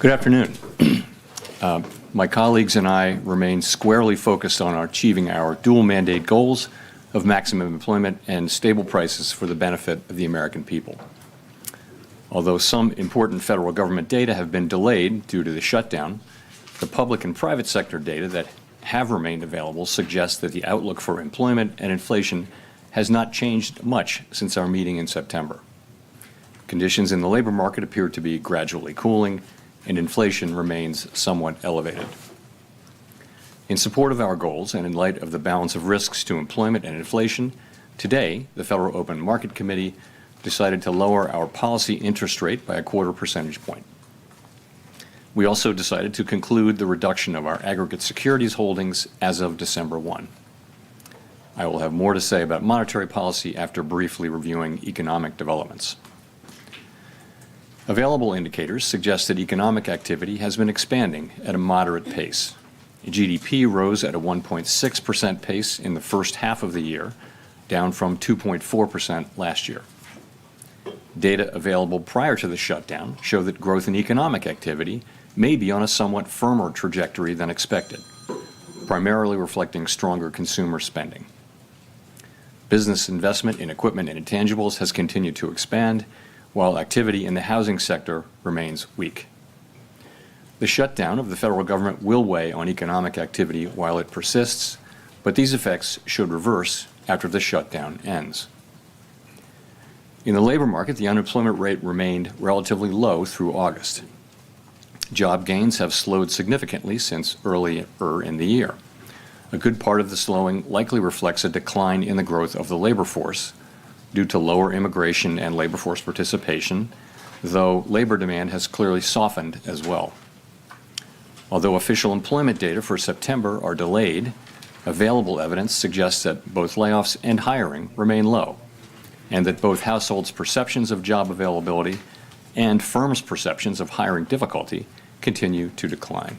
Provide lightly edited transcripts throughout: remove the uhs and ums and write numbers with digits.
Good afternoon. My colleagues and I remain squarely focused on achieving our dual mandate goals of maximum employment and stable prices for the benefit of the American people. Although some important federal government data have been delayed due to the shutdown, the public and private sector data that have remained available suggests that the outlook for employment and inflation has not changed much since our meeting in September. Conditions in the labor market appear to be gradually cooling, and inflation remains somewhat elevated. In support of our goals and in light of the balance of risks to employment and inflation, today the Federal Open Market Committee decided to lower our policy interest rate by a 1/4 percentage point. We also decided to conclude the reduction of our aggregate securities holdings as of December 1. I will have more to say about monetary policy after briefly reviewing economic developments. Available indicators suggest that economic activity has been expanding at a moderate pace. GDP rose at a 1.6% pace in the first half of the year, down from 2.4% last year. Data available prior to the shutdown show that growth in economic activity may be on a somewhat firmer trajectory than expected, primarily reflecting stronger consumer spending. Business investment in equipment and intangibles has continued to expand, while activity in the housing sector remains weak. The shutdown of the federal government will weigh on economic activity while it persists, but these effects should reverse after the shutdown ends. In the labor market, the unemployment rate remained relatively low through August. Job gains have slowed significantly since earlier in the year. A good part of the slowing likely reflects a decline in the growth of the labor force due to lower immigration and labor force participation, though labor demand has clearly softened as well. Although official employment data for September are delayed, available evidence suggests that both layoffs and hiring remain low, and that both households' perceptions of job availability and firms' perceptions of hiring difficulty continue to decline.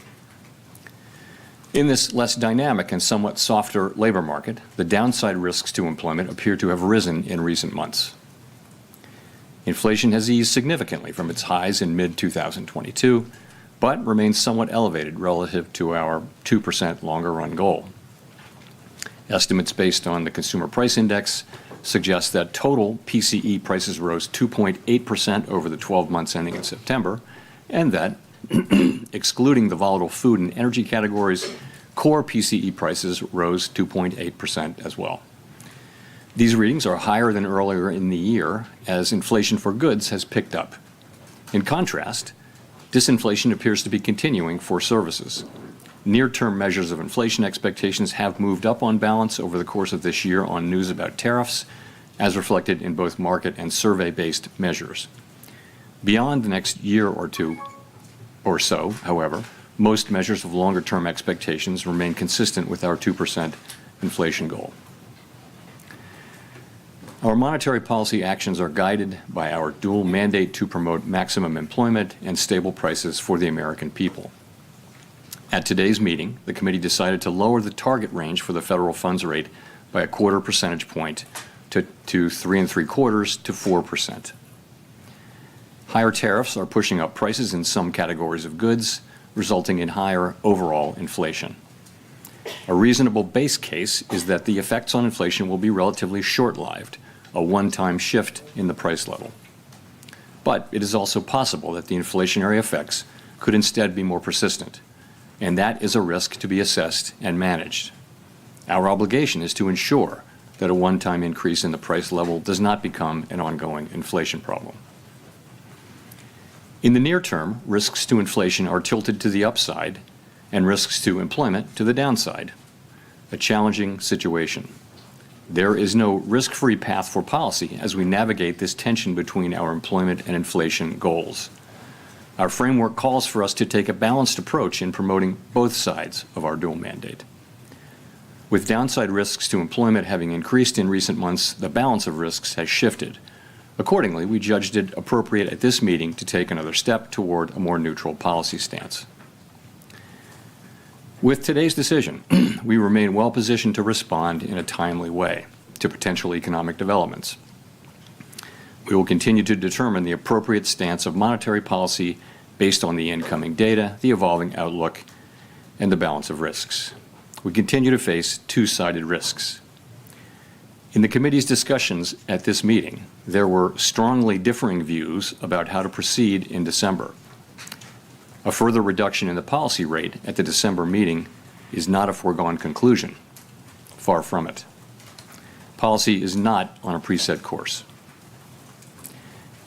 In this less dynamic and somewhat softer labor market, the downside risks to employment appear to have risen in recent months. Inflation has eased significantly from its highs in mid-2022, but remains somewhat elevated relative to our 2% longer-run goal. Estimates based on the Consumer Price Index suggest that total PCE prices rose 2.8% over the 12 months ending in September, and that excluding the volatile food and energy categories, core PCE prices rose 2.8% as well. These readings are higher than earlier in the year as inflation for goods has picked up. In contrast, disinflation appears to be continuing for services. Near-term measures of inflation expectations have moved up on balance over the course of this year on news about tariffs, as reflected in both market and survey-based measures. Beyond the next year or two or so, however, most measures of longer-term expectations remain consistent with our 2% inflation goal. Our monetary policy actions are guided by our dual mandate to promote maximum employment and stable prices for the American people. At today's meeting, the committee decided to lower the target range for the federal funds rate by a 1/4 percentage point to 3.75% to 4%. Higher tariffs are pushing up prices in some categories of goods, resulting in higher overall inflation. A reasonable base case is that the effects on inflation will be relatively short-lived, a one-time shift in the price level. But it is also possible that the inflationary effects could instead be more persistent, and that is a risk to be assessed and managed. Our obligation is to ensure that a one-time increase in the price level does not become an ongoing inflation problem. In the near term, risks to inflation are tilted to the upside and risks to employment to the downside. A challenging situation. There is no risk-free path for policy as we navigate this tension between our employment and inflation goals. Our framework calls for us to take a balanced approach in promoting both sides of our dual mandate. With downside risks to employment having increased in recent months, the balance of risks has shifted. Accordingly, we judged it appropriate at this meeting to take another step toward a more neutral policy stance. With today's decision, we remain well positioned to respond in a timely way to potential economic developments. We will continue to determine the appropriate stance of monetary policy based on the incoming data, the evolving outlook, and the balance of risks. We continue to face two-sided risks. In the committee's discussions at this meeting, there were strongly differing views about how to proceed in December. A further reduction in the policy rate at the December meeting is not a foregone conclusion. Far from it. Policy is not on a preset course.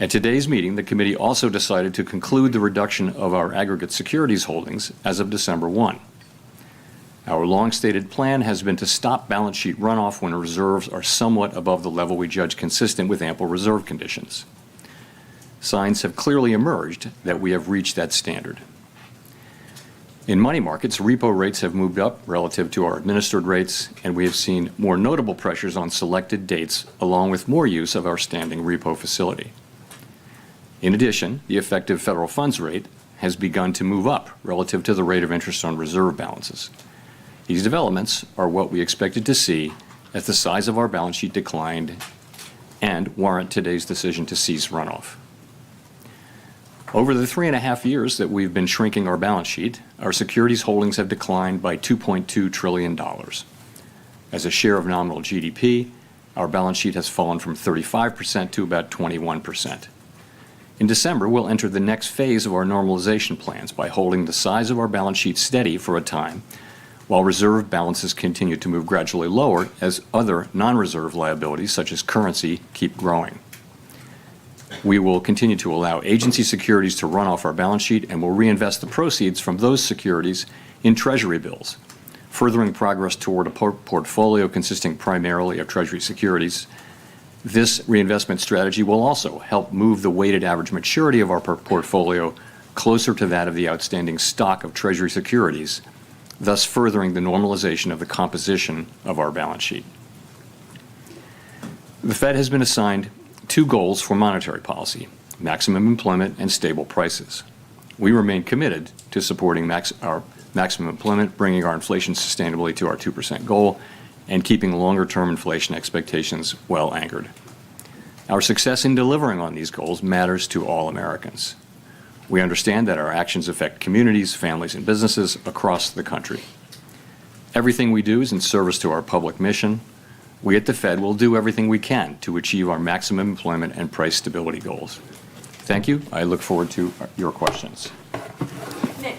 At today's meeting, the committee also decided to conclude the reduction of our aggregate securities holdings as of December 1. Our long-stated plan has been to stop balance sheet runoff when reserves are somewhat above the level we judge consistent with ample reserve conditions. Signs have clearly emerged that we have reached that standard. In money markets, repo rates have moved up relative to our administered rates, and we have seen more notable pressures on selected dates, along with more use of our standing repo facility. In addition, the effective federal funds rate has begun to move up relative to the rate of interest on reserve balances. These developments are what we expected to see as the size of our balance sheet declined and warrant today's decision to cease runoff. Over the 3.5 years that we've been shrinking our balance sheet, our securities holdings have declined by $2.2 trillion. As a share of nominal GDP, our balance sheet has fallen from 35% to about 21%. In December, we'll enter the next phase of our normalization plans by holding the size of our balance sheet steady for a time, while reserve balances continue to move gradually lower as other non-reserve liabilities, such as currency, keep growing. We will continue to allow agency securities to run off our balance sheet and will reinvest the proceeds from those securities in Treasury bills, furthering progress toward a portfolio consisting primarily of Treasury securities. This reinvestment strategy will also help move the weighted average maturity of our portfolio closer to that of the outstanding stock of Treasury securities, thus furthering the normalization of the composition of our balance sheet. The Fed has been assigned two goals for monetary policy: maximum employment and stable prices. We remain committed to supporting our maximum employment, bringing our inflation sustainably to our 2% goal, and keeping longer-term inflation expectations well anchored. Our success in delivering on these goals matters to all Americans. We understand that our actions affect communities, families, and businesses across the country. Everything we do is in service to our public mission. We at the Fed will do everything we can to achieve our maximum employment and price stability goals. Thank you. I look forward to your questions. Nick.